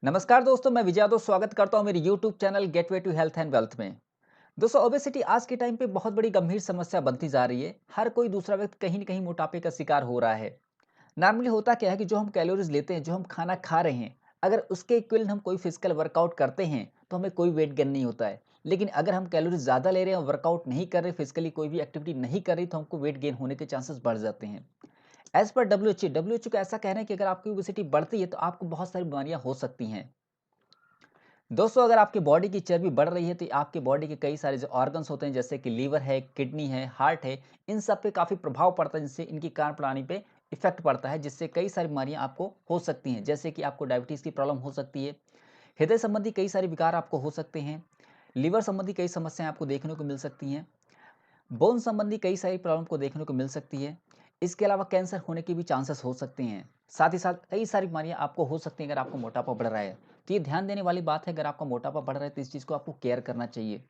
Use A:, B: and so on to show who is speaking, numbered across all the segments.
A: नमस्कार दोस्तों, मैं विजय यादव स्वागत करता हूं मेरे YouTube channel gateway to health and wealth में। दोस्तों, ओबेसिटी आज के टाइम पे बहुत बड़ी गंभीर समस्या बनती जा रही है। हर कोई दूसरा व्यक्ति कहीं न कहीं मोटापे का शिकार हो रहा है। नॉर्मली होता क्या है कि जो हम कैलोरीज लेते हैं, जो हम खाना खा रहे हैं, अगर उसके इक्विवेलेंट हम कोई फिजिकल वर्कआउट करते हैं, तो हमें कोई वेट गेन नहीं होता है। लेकिन अगर हम कैलोरीज ज़्यादा ले रहे हैं और वर्कआउट नहीं कर रहे, फिजिकली कोई भी एक्टिविटी नहीं कर रही, तो हमको वेट गेन होने के चांसेस बढ़ जाते हैं। एज़ पर डब्ल्यूएचओ का ऐसा कहना है कि अगर आपकी ओबेसिटी बढ़ती है, तो आपको बहुत सारी बीमारियाँ हो सकती हैं। दोस्तों, अगर आपकी बॉडी की चर्बी बढ़ रही है तो आपके बॉडी के कई सारे जो ऑर्गन्स होते हैं जैसे कि लीवर है, किडनी है, हार्ट है, इन सब पे काफ़ी प्रभाव पड़ता है जिससे इनकी कार्य प्रणाली पे इफेक्ट पड़ता है जिससे कई सारी बीमारियां आपको हो सकती हैं जैसे कि आपको डायबिटीज़ की प्रॉब्लम हो सकती है, हृदय संबंधी कई सारे विकार आपको हो सकते हैं, लीवर संबंधी कई समस्याएं आपको देखने को मिल सकती हैं, बोन संबंधी कई सारी प्रॉब्लम को देखने को मिल सकती है। इसके अलावा कैंसर होने के भी चांसेस हो सकते हैं। साथ ही साथ कई सारी बीमारियां आपको हो सकती हैं अगर आपको मोटापा बढ़ रहा है। तो ये ध्यान देने वाली बात है, अगर आपका मोटापा बढ़ रहा है तो इस चीज़ को आपको केयर करना चाहिए।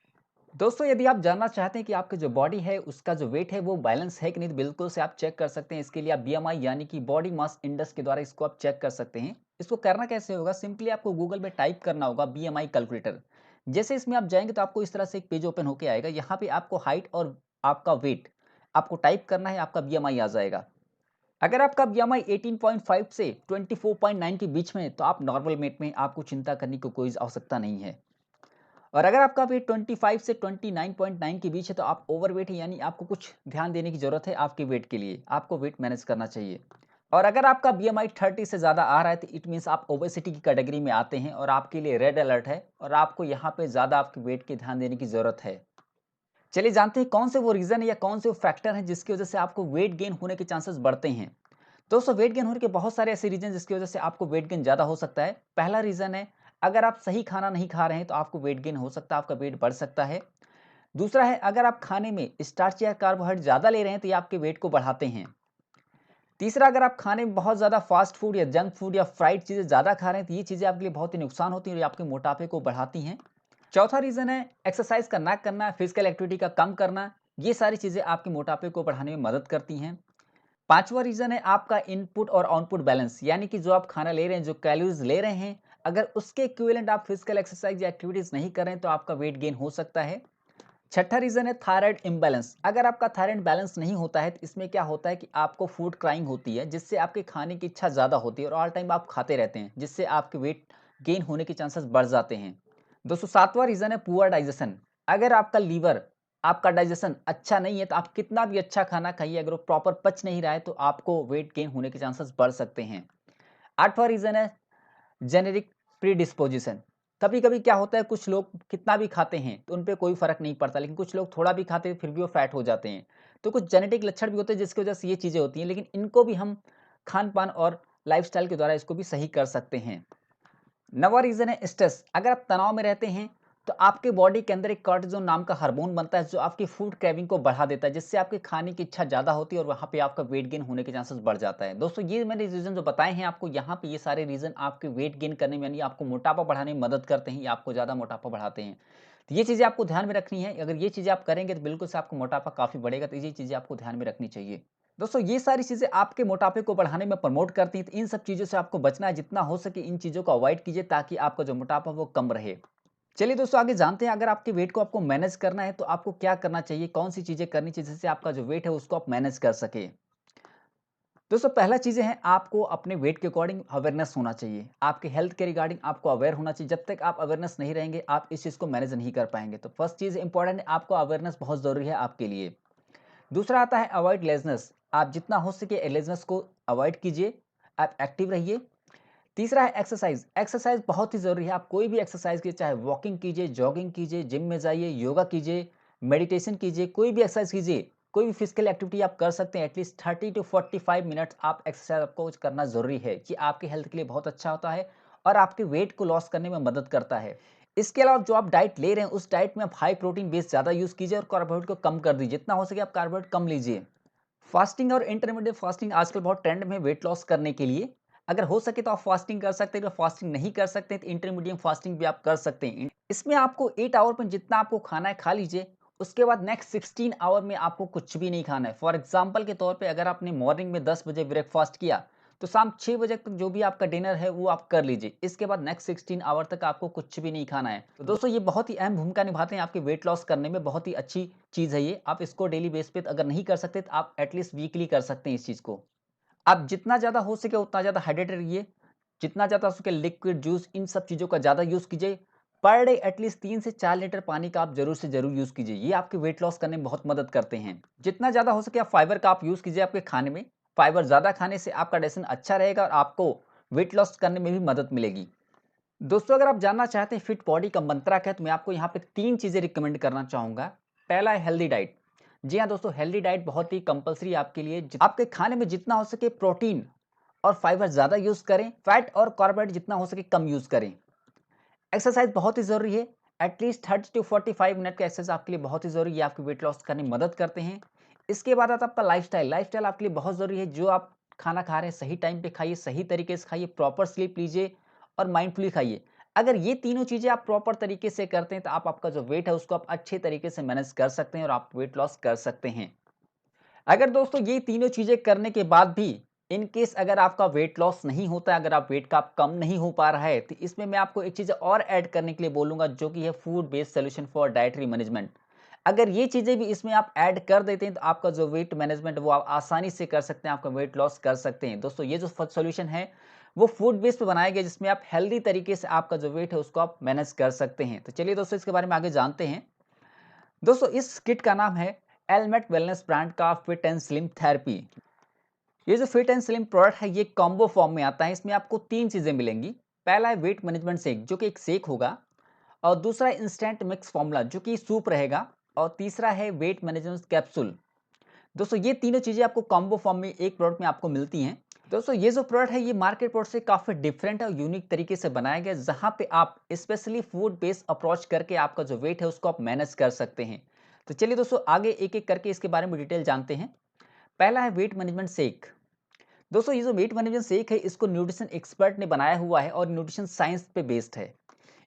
A: दोस्तों, यदि आप जानना चाहते हैं कि आपकी जो बॉडी है उसका जो वेट है वो बैलेंस है कि नहीं, तो बिल्कुल से आप चेक कर सकते हैं। इसके लिए आप बीएमआई यानी कि बॉडी मास इंडेक्स के द्वारा इसको आप चेक कर सकते हैं। इसको करना कैसे होगा, सिंपली आपको गूगल में टाइप करना होगा बीएमआई कैलकुलेटर। जैसे इसमें आप जाएंगे तो आपको इस तरह से एक पेज ओपन होके आएगा। यहाँ पे आपको हाइट और आपका वेट आपको टाइप करना है, आपका बीएमआई आ जाएगा। अगर आपका बीएमआई 18.5 से 24.9 के बीच में है तो आप नॉर्मल वेट में, आपको चिंता करने की कोई आवश्यकता नहीं है। और अगर आपका वेट 25 से 29.9 के बीच है तो आप ओवरवेट है, यानी आपको कुछ ध्यान देने की जरूरत है आपके वेट के लिए, आपको वेट मैनेज करना चाहिए। और अगर आपका बीएमआई 30 से ज़्यादा आ रहा है तो इट मीन्स आप ओबेसिटी की कैटेगरी में आते हैं और आपके लिए रेड अलर्ट है और आपको यहाँ पे ज़्यादा आपके वेट के ध्यान देने की ज़रूरत है। चलिए जानते हैं कौन से वो रीज़न है या कौन से वो फैक्टर हैं जिसकी वजह से आपको वेट गेन होने के चांसेस बढ़ते हैं। दोस्तों, वेट गेन होने के बहुत सारे ऐसे रीजन जिसकी वजह से आपको वेट गेन ज़्यादा हो सकता है। पहला रीज़न है, अगर आप सही खाना नहीं खा रहे हैं तो आपको वेट गेन हो सकता है, आपका वेट बढ़ सकता है। दूसरा है, अगर आप खाने में स्टार्च या कार्बोहाइड्रेट ज़्यादा ले रहे हैं तो ये आपके वेट को बढ़ाते हैं। तीसरा, अगर आप खाने में बहुत ज़्यादा फास्ट फूड या जंक फूड या फ्राइड चीज़ें ज़्यादा खा रहे हैं तो ये चीज़ें आपके लिए बहुत ही नुकसान होती हैं और ये आपके मोटापे को बढ़ाती हैं। चौथा रीज़न है, एक्सरसाइज का ना करना, फिजिकल एक्टिविटी का कम करना। ये सारी चीज़ें आपके मोटापे को बढ़ाने में मदद करती हैं। पांचवा रीज़न है आपका इनपुट और आउटपुट बैलेंस, यानी कि जो आप खाना ले रहे हैं, जो कैलोरीज ले रहे हैं, अगर उसके इक्विवेलेंट आप फिजिकल एक्सरसाइज या एक्टिविटीज नहीं कर रहे हैं तो आपका वेट गेन हो सकता है। छठा रीज़न है थायराइड इम्बैलेंस। अगर आपका थायराइड बैलेंस नहीं होता है तो इसमें क्या होता है कि आपको फूड क्राइंग होती है जिससे आपके खाने की इच्छा ज़्यादा होती है और ऑल टाइम आप खाते रहते हैं जिससे आपके वेट गेन होने के चांसेस बढ़ जाते हैं। दोस्तों, सातवां रीज़न है पुअर डाइजेशन। अगर आपका लीवर, आपका डाइजेशन अच्छा नहीं है तो आप कितना भी अच्छा खाना खाइए, अगर वो प्रॉपर पच नहीं रहा है तो आपको वेट गेन होने के चांसेस बढ़ सकते हैं। आठवां रीज़न है जेनेरिक प्रीडिस्पोजिशन। कभी-कभी क्या होता है, कुछ लोग कितना भी खाते हैं तो उन पे कोई फ़र्क नहीं पड़ता, लेकिन कुछ लोग थोड़ा भी खाते हैं फिर भी वो फैट हो जाते हैं। तो कुछ जेनेटिक लक्षण भी होते हैं जिसकी वजह से ये चीज़ें होती हैं, लेकिन इनको भी हम खान-पान और लाइफ़स्टाइल के द्वारा इसको भी सही कर सकते हैं। नवा रीज़न है स्ट्रेस। अगर आप तनाव में रहते हैं तो आपके बॉडी के अंदर एक कॉर्टिसोल नाम का हार्मोन बनता है जो आपकी फूड क्रेविंग को बढ़ा देता है जिससे आपके खाने की इच्छा ज़्यादा होती है और वहाँ पे आपका वेट गेन होने के चांसेस बढ़ जाता है। दोस्तों, ये मैंने रीज़न जो बताए हैं आपको, यहाँ पे ये सारे रीज़न आपके वेट गेन करने में यानी आपको मोटापा बढ़ाने में मदद करते हैं या आपको ज़्यादा मोटापा बढ़ाते हैं। तो ये चीज़ें आपको ध्यान में रखनी है। अगर ये चीज़ें आप करेंगे तो बिल्कुल से आपको मोटापा काफ़ी बढ़ेगा, तो ये चीज़ें आपको ध्यान में रखनी चाहिए। दोस्तों, ये सारी चीज़ें आपके मोटापे को बढ़ाने में प्रमोट करती हैं, तो इन सब चीज़ों से आपको बचना है। जितना हो सके इन चीज़ों को अवॉइड कीजिए ताकि आपका जो मोटापा वो कम रहे। चलिए दोस्तों, आगे जानते हैं, अगर आपके वेट को आपको मैनेज करना है तो आपको क्या करना चाहिए, कौन-सी चीज़ें करनी चाहिए जिससे आपका जो वेट है उसको आप मैनेज कर सकें। दोस्तों, पहला चीज़ें हैं, आपको अपने वेट के अकॉर्डिंग अवेयरनेस होना चाहिए। आपके हेल्थ के रिगार्डिंग आपको अवेयर होना चाहिए। जब तक आप अवेयरनेस नहीं रहेंगे, आप इस चीज़ को मैनेज नहीं कर पाएँगे। तो फर्स्ट चीज़ इंपॉर्टेंट है, आपको अवेयरनेस बहुत ज़रूरी है आपके लिए। दूसरा आता है अवॉइड लेज़नेस। आप जितना हो सके लेज़नेस को अवॉइड कीजिए, आप एक्टिव रहिए। तीसरा है एक्सरसाइज। एक्सरसाइज बहुत ही ज़रूरी है। आप कोई भी एक्सरसाइज कीजिए, चाहे वॉकिंग कीजिए, जॉगिंग कीजिए, जिम में जाइए, योगा कीजिए, मेडिटेशन कीजिए, कोई भी एक्सरसाइज कीजिए, कोई भी फिजिकल एक्टिविटी आप कर सकते हैं। एटलीस्ट 30 टू 45 मिनट्स आप एक्सरसाइज आपको करना ज़रूरी है। ये आपकी हेल्थ के लिए बहुत अच्छा होता है और आपके वेट को लॉस करने में मदद करता है। इसके अलावा जो आप डाइट ले रहे हैं उस डाइट में आप हाई प्रोटीन बेस ज़्यादा यूज़ कीजिए और कार्बोहाइड्रेट को कम कर दीजिए। जितना हो सके आप कार्बोहाइड्रेट कम लीजिए। फास्टिंग और इंटरमीडिएट फास्टिंग आजकल बहुत ट्रेंड में है वेट लॉस करने के लिए। अगर हो सके तो आप फास्टिंग कर सकते हैं, अगर फास्टिंग नहीं कर सकते तो इंटरमीडिएट फास्टिंग भी आप कर सकते हैं। इसमें आपको 8 आवर में जितना आपको खाना है खा लीजिए, उसके बाद नेक्स्ट 16 आवर में आपको कुछ भी नहीं खाना है। फॉर एग्जांपल के तौर पे अगर आपने मॉर्निंग में 10 बजे ब्रेकफास्ट किया, तो शाम 6 बजे तक जो भी आपका डिनर है वो आप कर लीजिए। इसके बाद नेक्स्ट 16 आवर तक आपको कुछ भी नहीं खाना है। तो दोस्तों ये बहुत ही अहम भूमिका निभाते हैं आपके वेट लॉस करने में, बहुत ही अच्छी चीज़ है ये। आप इसको डेली बेस पे अगर नहीं कर सकते तो आप एटलीस्ट वीकली कर सकते हैं इस चीज़ को। आप जितना ज़्यादा हो सके उतना ज़्यादा हाइड्रेटेड रहिए, जितना ज़्यादा हो सके लिक्विड, जूस इन सब चीज़ों का ज़्यादा यूज़ कीजिए। पर डे एटलीस्ट 3 से 4 लीटर पानी का आप ज़रूर से ज़रूर यूज़ कीजिए। ये आपके वेट लॉस करने में बहुत मदद करते हैं। जितना ज़्यादा हो सके आप फाइबर का आप यूज़ कीजिए आपके खाने में। फाइबर ज़्यादा खाने से आपका डाइजेशन अच्छा रहेगा और आपको वेट लॉस करने में भी मदद मिलेगी। दोस्तों अगर आप जानना चाहते हैं फिट बॉडी का मंत्रा क्या है, तो मैं आपको यहाँ पे 3 चीज़ें रिकमेंड करना चाहूँगा। पहला है हेल्दी डाइट। जी हाँ दोस्तों, हेल्दी डाइट बहुत ही कंपल्सरी है आपके लिए। आपके खाने में जितना हो सके प्रोटीन और फाइबर ज़्यादा यूज़ करें, फैट और कार्बोहाइड्रेट जितना हो सके कम यूज़ करें। एक्सरसाइज बहुत ही ज़रूरी है। एटलीस्ट 30 टू 45 मिनट का एक्सरसाइज आपके लिए बहुत ही ज़रूरी है, ये आपकी वेट लॉस करने में मदद करते हैं। इसके बाद आता है आपका लाइफ़स्टाइल। लाइफ़स्टाइल आपके लिए बहुत ज़रूरी है। जो आप खाना खा रहे हैं सही टाइम पे खाइए, सही तरीके से खाइए, प्रॉपर स्लीप लीजिए और माइंडफुली खाइए। अगर ये तीनों चीज़ें आप प्रॉपर तरीके से करते हैं तो आप आपका जो वेट है उसको आप अच्छे तरीके से मैनेज कर सकते हैं और आप वेट लॉस कर सकते हैं। अगर दोस्तों ये तीनों चीज़ें करने के बाद भी इन केस अगर आपका वेट लॉस नहीं होता है, अगर आप वेट का कम नहीं हो पा रहा है, तो इसमें मैं आपको एक चीज़ और ऐड करने के लिए बोलूँगा जो कि है food based solution for dietary management. अगर ये चीज़ें भी इसमें आप ऐड कर देते हैं तो आपका जो वेट मैनेजमेंट वो आप आसानी से कर सकते हैं, आपका वेट लॉस कर सकते हैं। दोस्तों ये जो सॉल्यूशन है वो फूड बेस्ड पे बनाया गया जिसमें आप हेल्दी तरीके से आपका जो वेट है उसको आप मैनेज कर सकते हैं। तो चलिए दोस्तों इसके बारे में आगे जानते हैं। दोस्तों इस किट का नाम है एलमेट वेलनेस ब्रांड का फिट एंड स्लिम थेरेपी। ये जो फिट एंड स्लिम प्रोडक्ट है ये कॉम्बो फॉर्म में आता है। इसमें आपको 3 चीजें मिलेंगी। पहला है वेट मैनेजमेंट शेक जो कि एक शेक होगा, और दूसरा है इंस्टेंट मिक्स फॉर्मूला जो कि सूप रहेगा, और तीसरा है वेट मैनेजमेंट कैप्सूल। दोस्तों ये तीनों चीजें आपको कॉम्बो फॉर्म में एक प्रोडक्ट में आपको मिलती हैं। दोस्तों ये जो प्रोडक्ट है ये मार्केट प्रोडक्ट से काफी डिफरेंट है और यूनिक तरीके से बनाया गया है, जहां पे आप स्पेशली फूड बेस्ड अप्रोच करके आपका जो वेट है उसको आप मैनेज कर सकते हैं। तो चलिए दोस्तों आगे एक एक करके इसके बारे में डिटेल जानते हैं। पहला है वेट मैनेजमेंट शेक। दोस्तों ये जो वेट मैनेजमेंट शेक है इसको न्यूट्रिशन एक्सपर्ट ने बनाया हुआ है और न्यूट्रिशन साइंस पे बेस्ड है।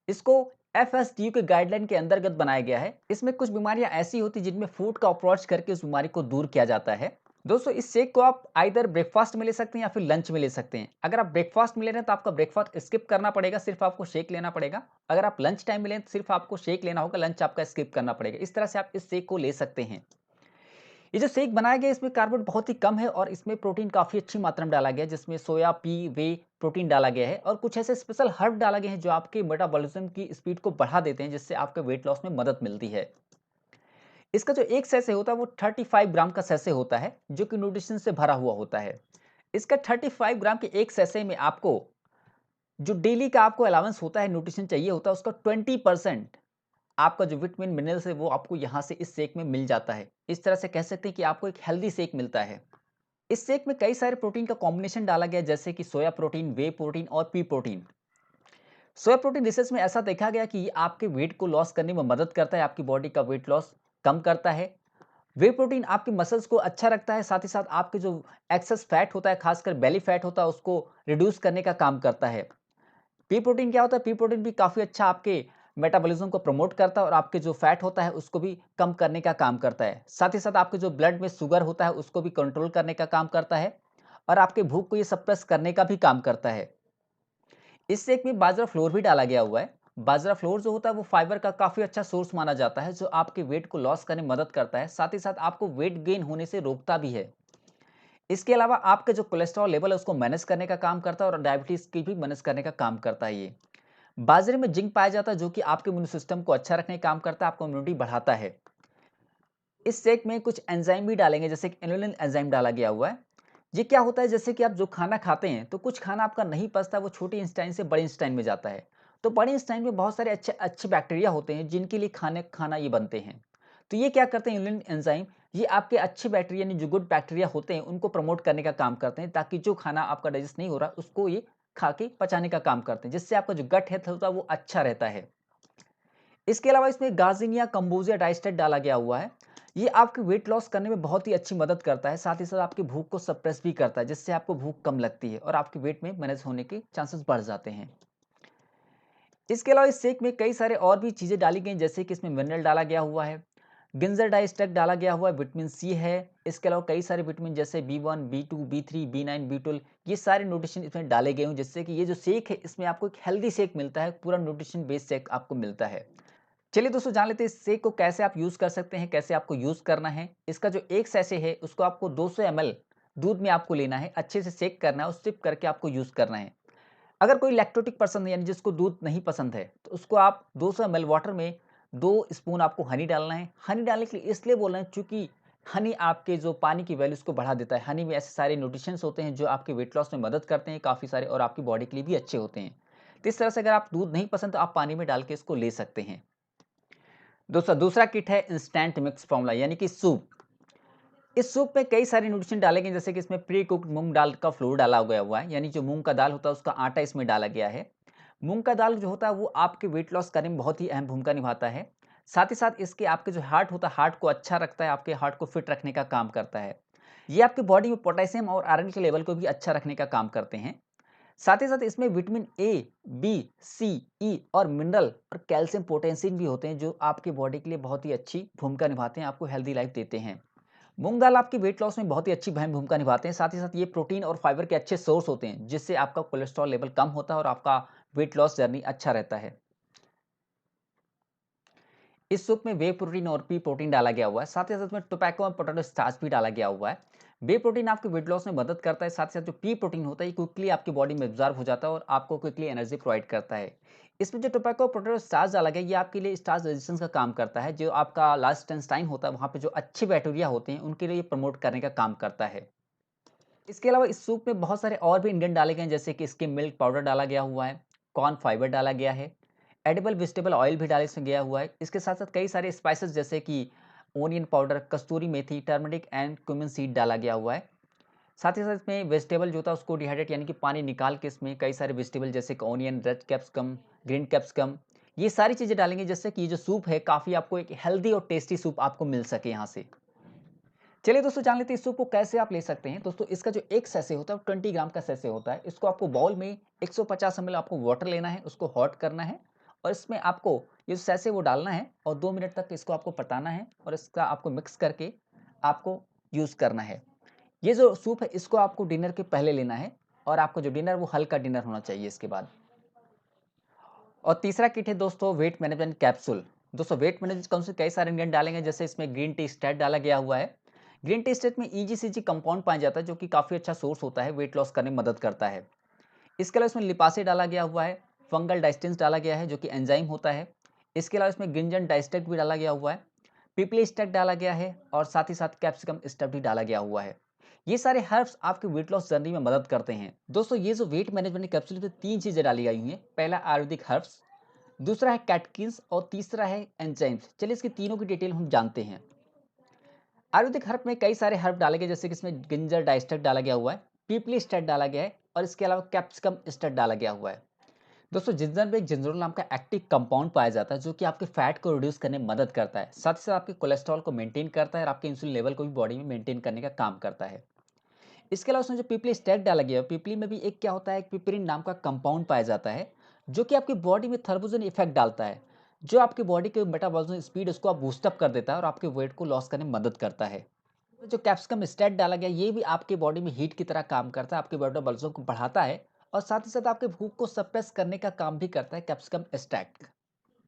A: इसको एफएसडीयू के गाइडलाइन के अंतर्गत बनाया गया है। इसमें कुछ बीमारियां ऐसी होती हैं जिनमें फूड का अप्रोच करके उस बीमारी को दूर किया जाता है। दोस्तों इस शेक को आप आइदर ब्रेकफास्ट में ले सकते हैं या फिर लंच में ले सकते हैं। अगर आप ब्रेकफास्ट में ले रहे हैं तो आपका ब्रेकफास्ट स्किप करना पड़ेगा, सिर्फ आपको शेक लेना पड़ेगा। अगर आप लंच टाइम में लें तो सिर्फ आपको शेक लेना होगा, लंच आपका स्किप करना पड़ेगा। इस तरह से आप इस शेक को ले सकते हैं। ये जो शेक बनाया गया है इसमें कार्बोहाइड्रेट बहुत ही कम है और इसमें प्रोटीन काफ़ी अच्छी मात्रा में डाला गया है, जिसमें सोया, पी, वे प्रोटीन डाला गया है और कुछ ऐसे स्पेशल हर्ब डाला गया है जो आपके मेटाबॉलिज्म की स्पीड को बढ़ा देते हैं, जिससे आपके वेट लॉस में मदद मिलती है। इसका जो एक सैशे होता है वो 35 ग्राम का सैशे होता है जो कि न्यूट्रिशन से भरा हुआ होता है। इसका 35 ग्राम के एक सैशे में आपको जो डेली का आपको अलाउंस होता है, न्यूट्रिशन चाहिए होता है, उसका 20% आपका जो विटामिन मिनरल्स है वो आपको यहाँ से इस शेक में मिल जाता है। इस तरह से कह सकते हैं कि आपको एक हेल्दी शेक मिलता है। इस शेक में कई सारे प्रोटीन का कॉम्बिनेशन डाला गया है, जैसे कि सोया प्रोटीन, वे प्रोटीन और P protein. Soya protein research में ऐसा देखा गया कि ये आपके वेट को लॉस करने में मदद करता है, आपकी बॉडी का वेट लॉस कम करता है। वे प्रोटीन आपके मसल्स को अच्छा रखता है, साथ ही साथ आपके जो एक्सेस फैट होता है, खासकर बेली फैट होता है, उसको रिड्यूस करने का काम करता है। पी प्रोटीन क्या होता है? पी प्रोटीन भी काफ़ी अच्छा आपके मेटाबॉलिज्म को प्रमोट करता है और आपके जो फैट होता है उसको भी कम करने का काम करता है। साथ ही साथ आपके जो ब्लड में शुगर होता है उसको भी कंट्रोल करने का काम करता है और आपके भूख को ये सप्रेस करने का भी काम करता है। इस शेक में बाजरा फ्लोर भी डाला गया हुआ है। बाजरा फ्लोर जो होता है वो फाइबर का काफ़ी अच्छा सोर्स माना जाता है, जो आपके वेट को लॉस करने में मदद करता है, साथ ही साथ आपको वेट गेन होने से रोकता भी है। इसके अलावा आपका जो कोलेस्ट्रॉल लेवल है उसको मैनेज करने का काम करता है और डायबिटीज़ की भी मैनेज करने का काम करता है ये। बाजरे में जिंक पाया जाता है जो कि आपके इम्यून सिस्टम को अच्छा रखने का काम करता है, आपको इम्यूनिटी बढ़ाता है। इस शेक में कुछ एंजाइम भी डालेंगे, जैसे कि इनुलिन एंजाइम डाला गया हुआ है। ये क्या होता है, जैसे कि आप जो खाना खाते हैं तो कुछ खाना आपका नहीं पचता, वो छोटी इंस्टाइन से बड़ी इंस्टाइन में जाता है। तो बड़ी इंस्टाइन में बहुत सारे अच्छे अच्छे बैक्टीरिया होते हैं जिनके लिए खाना ये बनते हैं। तो ये क्या करते हैं, इनुलिन एंजाइम ये आपके अच्छे बैक्टीरिया यानी जो गुड बैक्टीरिया होते हैं उनको प्रमोट करने का काम करते हैं, ताकि जो खाना आपका डाइजेस्ट नहीं हो रहा उसको ये खा के पचाने का काम करते हैं, जिससे आपका जो गट हेल्थ होता है वो अच्छा रहता है। इसके अलावा इसमें गार्सिनिया कंबोजिया डाइस्टेट डाला गया हुआ है। ये आपके वेट लॉस करने में बहुत ही अच्छी मदद करता है, साथ ही साथ आपकी भूख को सप्रेस भी करता है, जिससे आपको भूख कम लगती है और आपके वेट में मैनेज होने के चांसेस बढ़ जाते हैं। इसके अलावा इस शेक में कई सारे और भी चीज़ें डाली गई, जैसे कि इसमें मिनरल डाला गया हुआ है, गिंजर डाइस्टेक डाला गया हुआ है, विटामिन सी है। इसके अलावा कई सारे विटामिन जैसे B1, B2, B3, B9, B12 ये सारे न्यूट्रिशन इसमें डाले गए हैं, जिससे कि ये जो शेक है इसमें आपको एक हेल्दी शेक मिलता है, पूरा न्यूट्रिशन बेस्ड शेक आपको मिलता है। चलिए दोस्तों जान लेते हैं इस शेक को कैसे आप यूज़ कर सकते हैं, कैसे आपको यूज़ करना है। इसका जो एक सैशे है उसको आपको 200 ml दूध में आपको लेना है, अच्छे से शेक करना है और सिप करके आपको यूज़ करना है। अगर कोई लैक्टोटिक पर्सन है यानी जिसको दूध नहीं पसंद है, तो उसको आप 200 ml वाटर में 2 स्पून आपको हनी डालना है। हनी डालने के लिए इसलिए बोल रहे हैं चूँकि हनी आपके जो पानी की वैल्यूज़ को बढ़ा देता है। हनी में ऐसे सारे न्यूट्रिशंस होते हैं जो आपके वेट लॉस में मदद करते हैं काफ़ी सारे और आपकी बॉडी के लिए भी अच्छे होते हैं। तो इस तरह से अगर आप दूध नहीं पसंद तो आप पानी में डाल के इसको ले सकते हैं। दोस्तों दूसरा किट है इंस्टेंट मिक्स फॉर्मूला यानी कि सूप। इस सूप में कई सारे न्यूट्रिशन डाले गए जैसे कि इसमें प्री कुक्ड मूंग दाल का फ्लोर डाला गया हुआ है, यानी जो मूंग का दाल होता है उसका आटा इसमें डाला गया है। मूंग का दाल जो होता है वो आपके वेट लॉस करने में बहुत ही अहम भूमिका निभाता है। साथ ही साथ इसके आपके जो हार्ट होता है, हार्ट को अच्छा रखता है, आपके हार्ट को फिट रखने का काम करता है। ये आपके बॉडी में पोटेशियम और आयरन के लेवल को भी अच्छा रखने का काम करते हैं। साथ ही साथ इसमें विटामिन ए, बी, सी, ई और मिनरल और कैल्शियम, पोटेशियम भी होते हैं जो आपके बॉडी के लिए बहुत ही अच्छी भूमिका निभाते हैं, आपको हेल्दी लाइफ देते हैं। मूंग दाल आपकी वेट लॉस में बहुत ही अच्छी अहम भूमिका निभाते हैं। साथ ही साथ ये प्रोटीन और फाइबर के अच्छे सोर्स होते हैं, जिससे आपका कोलेस्ट्रॉल लेवल कम होता है और आपका वेट लॉस जर्नी अच्छा रहता है। इस सूप में वे प्रोटीन और पी प्रोटीन डाला गया हुआ है। साथ ही साथ में टोबैको और पोटैटो स्टार्च भी डाला गया हुआ है। वे प्रोटीन आपके वेट लॉस में मदद करता है। साथ ही साथ जो पी प्रोटीन होता है ये क्विकली आपकी बॉडी में एब्जॉर्ब हो जाता है और आपको क्विकली एनर्जी प्रोवाइड करता है। इसमें जो टोबैको और पोटैटो स्टार्च डाला गया ये आपके लिए स्टार्च रेजिस्टेंस का काम करता है। जो आपका लास्ट इंटेस्टाइन होता है वहाँ पे जो अच्छे बैक्टीरिया होते हैं उनके लिए प्रमोट करने का काम करता है। इसके अलावा इस सूप में बहुत सारे और भी इंग्रेडिएंट डाले गए हैं जैसे कि इसके मिल्क पाउडर डाला गया हुआ है, कॉर्न फाइबर डाला गया है, एडिबल वेजिटेबल ऑयल भी डाले इसमें गया हुआ है। इसके साथ-साथ कई सारे स्पाइसेस जैसे कि onion powder, Kasturi methi, turmeric and cumin seed डाला गया हुआ है। साथ ही साथ इसमें वेजिटेबल जो होता है उसको डिहाइड्रेट यानी कि पानी निकाल के इसमें कई सारे वेजिटेबल जैसे कि onion, red capsicum, green capsicum ये सारी चीज़ें डालेंगे जिससे कि ये जो सूप है काफ़ी आपको एक हेल्दी और टेस्टी सूप आपको मिल सके यहाँ से। चलिए दोस्तों जान लेते हैं इस सूप को कैसे आप ले सकते हैं। दोस्तों इसका जो एक सैशे होता है वो 20 ग्राम का सैशे होता है। इसको आपको बाउल में 150 ml आपको वाटर लेना है, उसको हॉट करना है और इसमें आपको ये जो सैशे वो डालना है और 2 मिनट तक इसको आपको पटाना है और इसका आपको मिक्स करके आपको यूज़ करना है। ये जो सूप है इसको आपको डिनर के पहले लेना है और आपका जो डिनर वो हल्का डिनर होना चाहिए इसके बाद। और तीसरा किट है दोस्तों वेट मैनेजमेंट कैप्सूल। दोस्तों वेट मैनेजमेंट कैप्सूल कई सारे इंग्रेडिएंट डालेंगे जैसे इसमें ग्रीन टी स्टेट डाला गया हुआ है। ग्रीन टी स्टेट में ईजीसीजी कंपाउंड पाया जाता है जो कि काफ़ी अच्छा सोर्स होता है, वेट लॉस करने में मदद करता है। इसके अलावा इसमें लिपासे डाला गया हुआ है, फंगल डाइस्टेंस डाला गया है जो कि एंजाइम होता है। इसके अलावा इसमें गिंजन डाइस्टेट भी डाला गया हुआ है, पीपली स्टेक डाला गया है और साथ ही साथ कैप्सिकम स्टफ भी डाला गया हुआ है। ये सारे हर्ब्स आपके वेट लॉस जर्नी में मदद करते हैं। दोस्तों ये जो वेट मैनेजमेंट कैप्सूल में 3 चीज़ें डाली गई हुई हैं। पहला आयुर्वेदिक हर्ब्स, दूसरा है कैटकिन्स और तीसरा है एंजाइम्स। चलिए इसकी तीनों की डिटेल हम जानते हैं। आयुर्वेदिक हर्ब में कई सारे हर्ब डाले गए जैसे कि इसमें गिंजर डाइस्टेट डाला गया हुआ है, पीपली स्टेट डाला गया है और इसके अलावा कैप्सिकम स्टेट डाला गया हुआ है। दोस्तों जिंजर में एक जिंजरोल नाम का एक्टिव कंपाउंड पाया जाता है जो कि आपके फैट को रिड्यूस करने में मदद करता है। साथ ही साथ आपके कोलेस्ट्रॉल को मेंटेन करता है और आपके इंसुलिन लेवल को भी बॉडी में मेंटेन करने का काम करता है। इसके अलावा उसमें जो पीपली स्टेट डाला गया है, पीपली में भी एक क्या होता है, एक पिपरिन नाम का कंपाउंड पाया जाता है जो कि आपकी बॉडी में थर्बोजन इफेक्ट डालता है, जो आपकी बॉडी के मेटाबॉलिज्म स्पीड उसको आप बूस्टअप कर देता है और आपके वेट को लॉस करने में मदद करता है। तो जो कैप्सिकम स्टेट डाला गया ये भी आपके बॉडी में हीट की तरह काम करता है, आपके मेटाबॉलिज्म को बढ़ाता है और साथ ही साथ आपके भूख को सप्रेस करने का काम भी करता है कैप्सिकम स्टेट।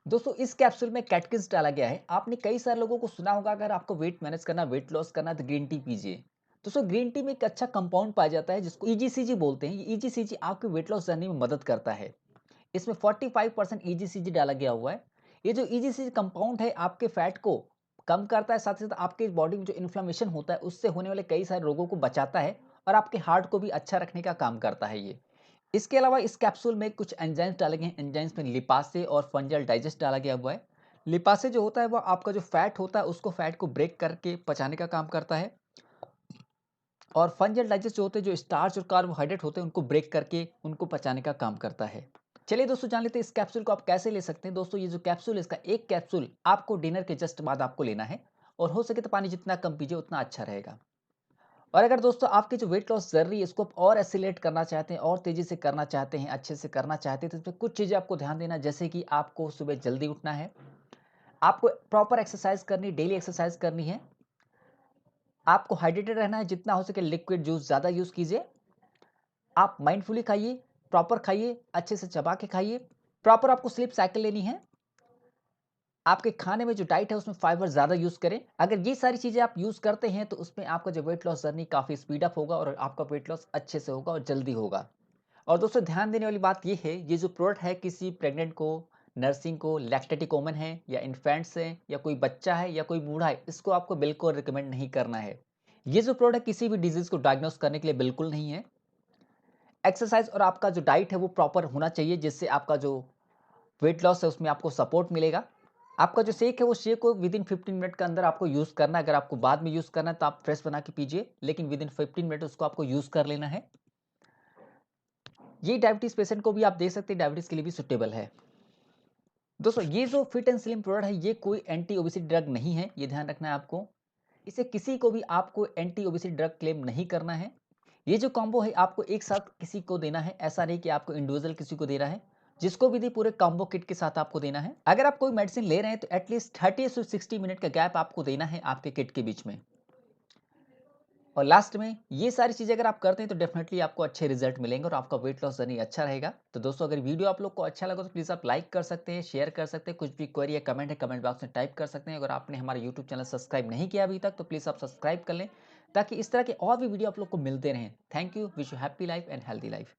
A: दोस्तों इस कैप्सूल में कैटकिन्स डाला गया है। आपने कई सारे लोगों को सुना होगा अगर आपको वेट मैनेज करना, वेट लॉस करना है तो ग्रीन टी पीजिए। दोस्तों ग्रीन टी में एक अच्छा कंपाउंड पाया जाता है जिसको ईजीसीजी बोलते हैं। ये ईजीसीजी आपके वेट लॉस जर्नी में मदद करता है। इसमें 45% ईजीसीजी डाला गया हुआ है। ये जो ईजीसीजी कंपाउंड है आपके फैट को कम करता है, साथ ही साथ आपके बॉडी में जो इन्फ्लेमेशन होता है उससे होने वाले कई सारे रोगों को बचाता है और आपके हार्ट को भी अच्छा रखने का काम करता है ये। इसके अलावा इस कैप्सूल में कुछ एंजाइम्स डाले गए हैं। एंजाइम्स में लिपासे और फंजल डाइजेस्ट डाला गया हुआ है। लिपासे जो होता है वो आपका जो फैट होता है उसको फैट को ब्रेक करके पचाने का काम करता है और फंजल डाइजेस्ट जो होते हैं जो स्टार्च और कार्बोहाइड्रेट होते हैं उनको ब्रेक करके उनको पचाने का काम करता है। चलिए दोस्तों जान लेते हैं इस कैप्सूल को आप कैसे ले सकते हैं। दोस्तों ये जो कैप्सूल है इसका एक कैप्सूल आपको डिनर के जस्ट बाद आपको लेना है और हो सके तो पानी जितना कम पीजिए उतना अच्छा रहेगा। और अगर दोस्तों आपकी जो वेट लॉस जर्नी है इसको आप और एक्सीलरेट करना चाहते हैं और तेजी से करना चाहते हैं, अच्छे से करना चाहते हैं तो इसमें कुछ चीज़ें आपको ध्यान देना, जैसे कि आपको सुबह जल्दी उठना है, आपको प्रॉपर एक्सरसाइज करनी, डेली एक्सरसाइज करनी है। आपको हाइड्रेटेड रहना है, जितना हो सके लिक्विड जूस ज़्यादा यूज़ कीजिए। आप माइंडफुली खाइए, प्रॉपर खाइए, अच्छे से चबा के खाइए। प्रॉपर आपको स्लीप साइकिल लेनी है। आपके खाने में जो डाइट है उसमें फाइबर ज़्यादा यूज़ करें। अगर ये सारी चीज़ें आप यूज़ करते हैं तो उसमें आपका जो वेट लॉस जर्नी काफ़ी स्पीड अप होगा और आपका वेट लॉस अच्छे से होगा और जल्दी होगा। और दोस्तों ध्यान देने वाली बात ये है, ये जो प्रोडक्ट है किसी प्रेग्नेंट को, नर्सिंग को, लैक्टेटिक वुमन है या इन्फेंट्स हैं या कोई बच्चा है या कोई बूढ़ा है, इसको आपको बिल्कुल रिकमेंड नहीं करना है। ये जो प्रोडक्ट किसी भी डिजीज़ को डायग्नोस करने के लिए बिल्कुल नहीं है। एक्सरसाइज़ और आपका जो डाइट है वो प्रॉपर होना चाहिए, जिससे आपका जो वेट लॉस है उसमें आपको सपोर्ट मिलेगा। आपका जो शेक है वो शेक को विदिन 15 मिनट के अंदर आपको यूज़ करना है। अगर आपको बाद में यूज़ करना है तो आप फ्रेश बना के पीजिए, लेकिन विदिन 15 मिनट उसको आपको यूज़ कर लेना है। ये डायबिटीज़ पेशेंट को भी आप दे सकते हैं, डायबिटीज़ के लिए भी सूटेबल है। दोस्तों ये जो फिट एंड स्लिम प्रोडक्ट है ये कोई एंटी ओबेसिटी ड्रग नहीं है, ये ध्यान रखना है आपको। इसे किसी को भी आपको एंटी ओबेसिटी ड्रग क्लेम नहीं करना है। ये जो कॉम्बो है आपको एक साथ किसी को देना है, ऐसा नहीं कि आपको इंडिविजुअल किसी को देना है। जिसको भी दी पूरे कॉम्बो किट के साथ आपको देना है। अगर आप कोई मेडिसिन ले रहे हैं तो एटलीस्ट 30 से 60 मिनट का गैप आपको देना है आपके किट के बीच में। और लास्ट में ये सारी चीज़ें अगर आप करते हैं तो डेफिनेटली आपको अच्छे रिजल्ट मिलेंगे और आपका वेट लॉस जर्नी अच्छा रहेगा। तो दोस्तों अगर वीडियो आप लोग को अच्छा लगा तो प्लीज़ आप लाइक कर सकते हैं, शेयर कर सकते हैं, कुछ भी क्वेरी या कमेंट है कमेंट बॉक्स में टाइप कर सकते हैं। अगर आपने हमारा यूट्यूब चैनल सब्सक्राइब नहीं किया अभी तक तो प्लीज़ आप सब्सक्राइब कर लें, ताकि इस तरह के और भी वीडियो आप लोग को मिलते रहें। Thank you, wish you happy life and healthy life.